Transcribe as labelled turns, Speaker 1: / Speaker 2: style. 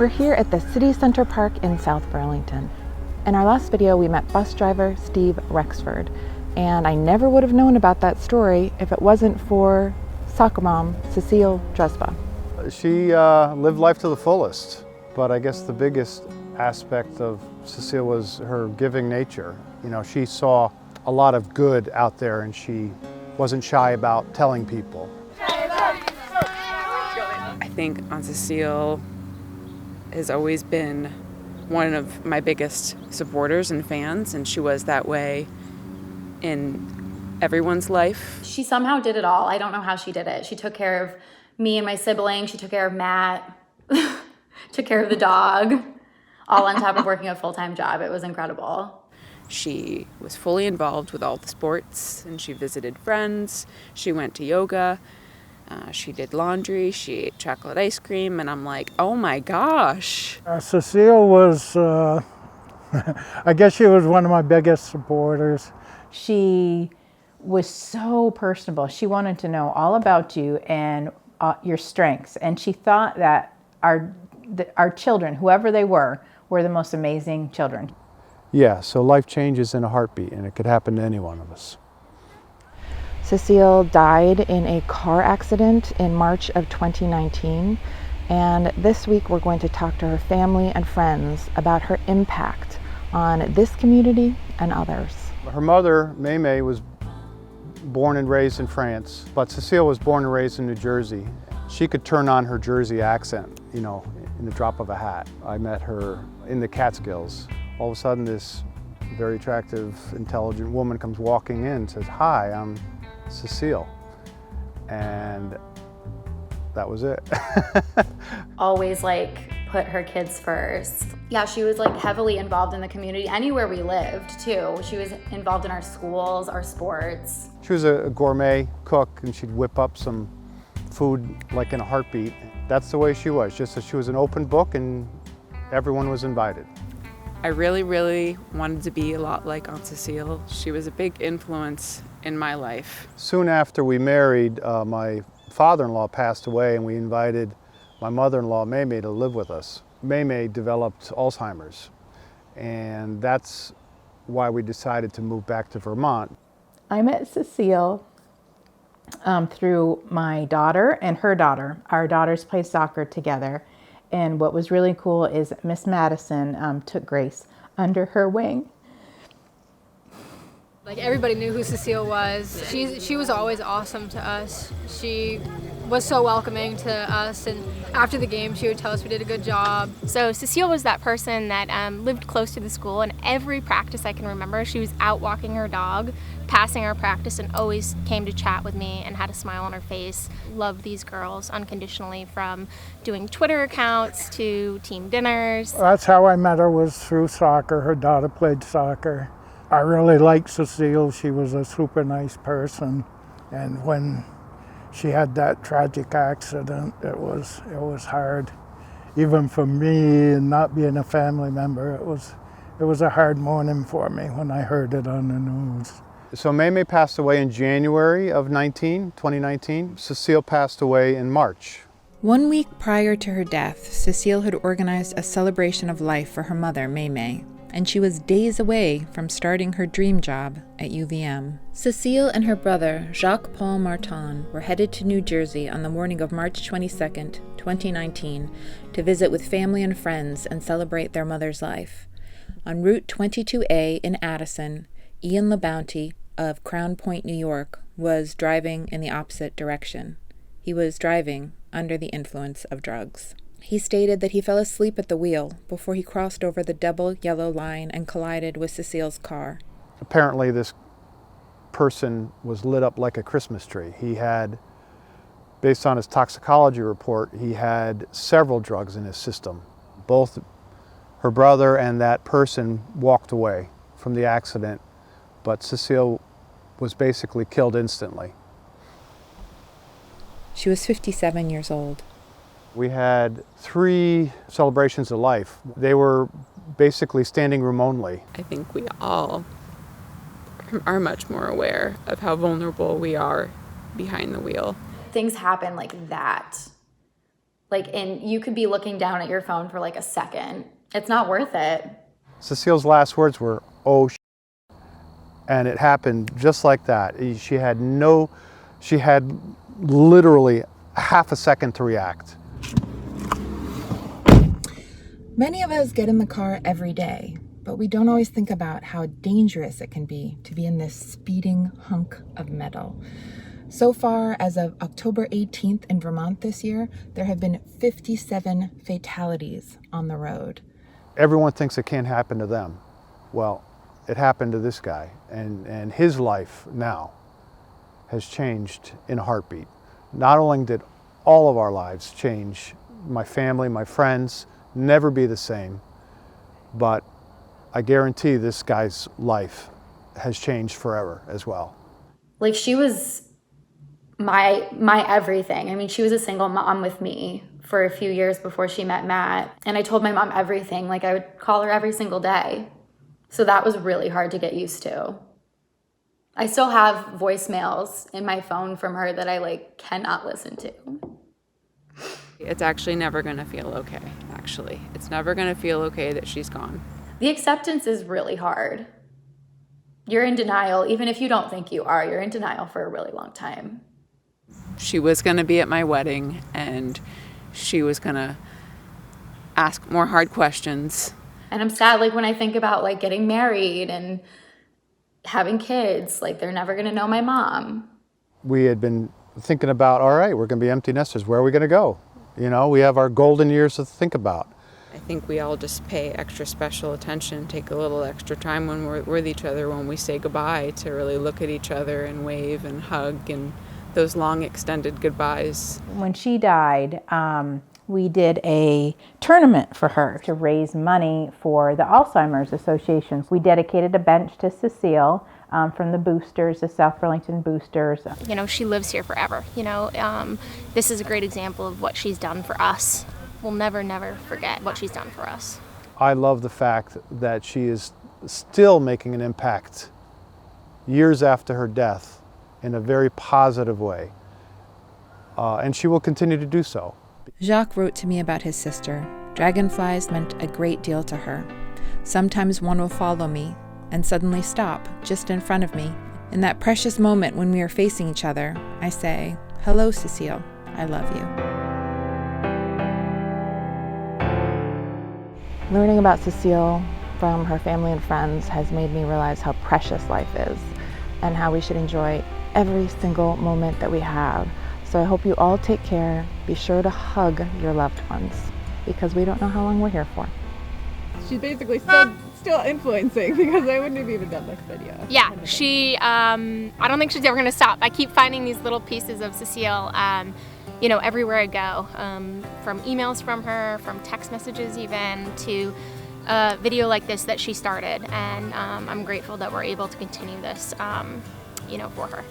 Speaker 1: We're here at the City Center Park in South Burlington. In our last video, we met bus driver Steve Rexford, and I never would have known about that story if it wasn't for soccer mom Cécile Druzba.
Speaker 2: She lived life to the fullest, but I guess the biggest aspect of Cecile was her giving nature. You know, she saw a lot of good out there and she wasn't shy about telling people.
Speaker 3: I think Aunt Cecile has always been one of my biggest supporters and fans, and she was that way in everyone's life.
Speaker 4: She somehow did it all. I don't know how she did it. She took care of me and my siblings. She took care of Matt, took care of the dog, all on top of working a full-time job. It was incredible.
Speaker 3: She was fully involved with all the sports, and she visited friends. She went to yoga. She did laundry. She ate chocolate ice cream, and I'm like, oh my gosh.
Speaker 5: Cecile was, I guess she was one of my biggest supporters.
Speaker 6: She was so personable. She wanted to know all about you and your strengths, and she thought that our children, whoever they were the most amazing children.
Speaker 2: Yeah, so life changes in a heartbeat, and it could happen to any one of us.
Speaker 1: Cecile died in a car accident in March of 2019, and this week we're going to talk to her family and friends about her impact on this community and others.
Speaker 2: Her mother, MéMé, was born and raised in France, but Cecile was born and raised in New Jersey. She could turn on her Jersey accent, you know, in the drop of a hat. I met her in the Catskills. All of a sudden, this very attractive, intelligent woman comes walking in and says, "Hi, I'm Cecile," and that was it.
Speaker 4: Always put her kids first. Yeah, she was heavily involved in the community, anywhere we lived too. She was involved in our schools, our sports.
Speaker 2: She was a gourmet cook, and she'd whip up some food in a heartbeat. That's the way she was, just that she was an open book and everyone was invited.
Speaker 3: I really, really wanted to be a lot like Aunt Cecile. She was a big influence in my life.
Speaker 2: Soon after we married, my father-in-law passed away, and we invited my mother-in-law, MéMé, to live with us. MéMé developed Alzheimer's, and that's why we decided to move back to Vermont.
Speaker 6: I met Cecile through my daughter and her daughter. Our daughters played soccer together. And what was really cool is Miss Madison took Grace under her wing.
Speaker 7: Everybody knew who Cecile was. She was always awesome to us. She was so welcoming to us, and after the game she would tell us we did a good job.
Speaker 8: So Cecile was that person that lived close to the school, and every practice I can remember she was out walking her dog, passing our practice, and always came to chat with me and had a smile on her face. Loved these girls unconditionally, from doing Twitter accounts to team dinners.
Speaker 5: That's how I met her, was through soccer. Her daughter played soccer. I really liked Cecile. She was a super nice person, and when she had that tragic accident, it was hard. Even for me, and not being a family member, it was a hard morning for me when I heard it on the news.
Speaker 2: So MéMé passed away in January of 2019. Cecile passed away in March.
Speaker 1: 1 week prior to her death, Cecile had organized a celebration of life for her mother, MéMé, and she was days away from starting her dream job at UVM. Cecile and her brother, Jacques-Paul Marton, were headed to New Jersey on the morning of March 22nd, 2019, to visit with family and friends and celebrate their mother's life. En route 22A in Addison, Ian LaBounty of Crown Point, New York, was driving in the opposite direction. He was driving under the influence of drugs. He stated that he fell asleep at the wheel before he crossed over the double yellow line and collided with Cecile's car.
Speaker 2: Apparently this person was lit up like a Christmas tree. He had, based on his toxicology report, he had several drugs in his system. Both her brother and that person walked away from the accident, but Cecile was basically killed instantly.
Speaker 1: She was 57 years old.
Speaker 2: We had 3 celebrations of life. They were basically standing room only.
Speaker 3: I think we all are much more aware of how vulnerable we are behind the wheel.
Speaker 4: Things happen like that And you could be looking down at your phone for like a second. It's not worth it.
Speaker 2: Cecile's last words were, "Oh, and it happened just like that. She had literally half a second to react.
Speaker 1: Many of us get in the car every day, but we don't always think about how dangerous it can be to be in this speeding hunk of metal. So far, as of October 18th in Vermont this year, there have been 57 fatalities on the road.
Speaker 2: Everyone thinks it can't happen to them. Well, it happened to this guy, and his life now has changed in a heartbeat. Not only did all of our lives change, my family, my friends, never be the same, but I guarantee this guy's life has changed forever as well.
Speaker 4: She was my everything. I mean, she was a single mom with me for a few years before she met Matt. And I told my mom everything. I would call her every single day. So that was really hard to get used to. I still have voicemails in my phone from her that I cannot listen to.
Speaker 3: It's actually never going to feel okay, actually. It's never going to feel okay that she's gone.
Speaker 4: The acceptance is really hard. You're in denial, even if you don't think you are. You're in denial for a really long time.
Speaker 3: She was going to be at my wedding, and she was going to ask more hard questions.
Speaker 4: And I'm sad, when I think about, getting married and having kids, they're never going to know my mom.
Speaker 2: We had been thinking about, all right, we're going to be empty nesters. Where are we going to go? We have our golden years to think about.
Speaker 3: I think we all just pay extra special attention, take a little extra time when we're with each other, when we say goodbye, to really look at each other and wave and hug, and those long extended goodbyes.
Speaker 6: When she died, we did a tournament for her to raise money for the Alzheimer's Association. We dedicated a bench to Cecile from the boosters, the South Burlington boosters.
Speaker 8: She lives here forever. This is a great example of what she's done for us. We'll never, never forget what she's done for us.
Speaker 2: I love the fact that she is still making an impact years after her death in a very positive way, and she will continue to do so.
Speaker 1: Jacques wrote to me about his sister. Dragonflies meant a great deal to her. Sometimes one will follow me and suddenly stop just in front of me. In that precious moment when we are facing each other, I say, "Hello, Cecile, I love you."
Speaker 9: Learning about Cecile from her family and friends has made me realize how precious life is and how we should enjoy every single moment that we have. So I hope you all take care. Be sure to hug your loved ones, because we don't know how long we're here for.
Speaker 10: She's basically still influencing, because I wouldn't have even done this video.
Speaker 8: Yeah, she, I don't think she's ever going to stop. I keep finding these little pieces of Cecile, everywhere I go, from emails from her, from text messages even, to a video like this that she started. And I'm grateful that we're able to continue this, for her.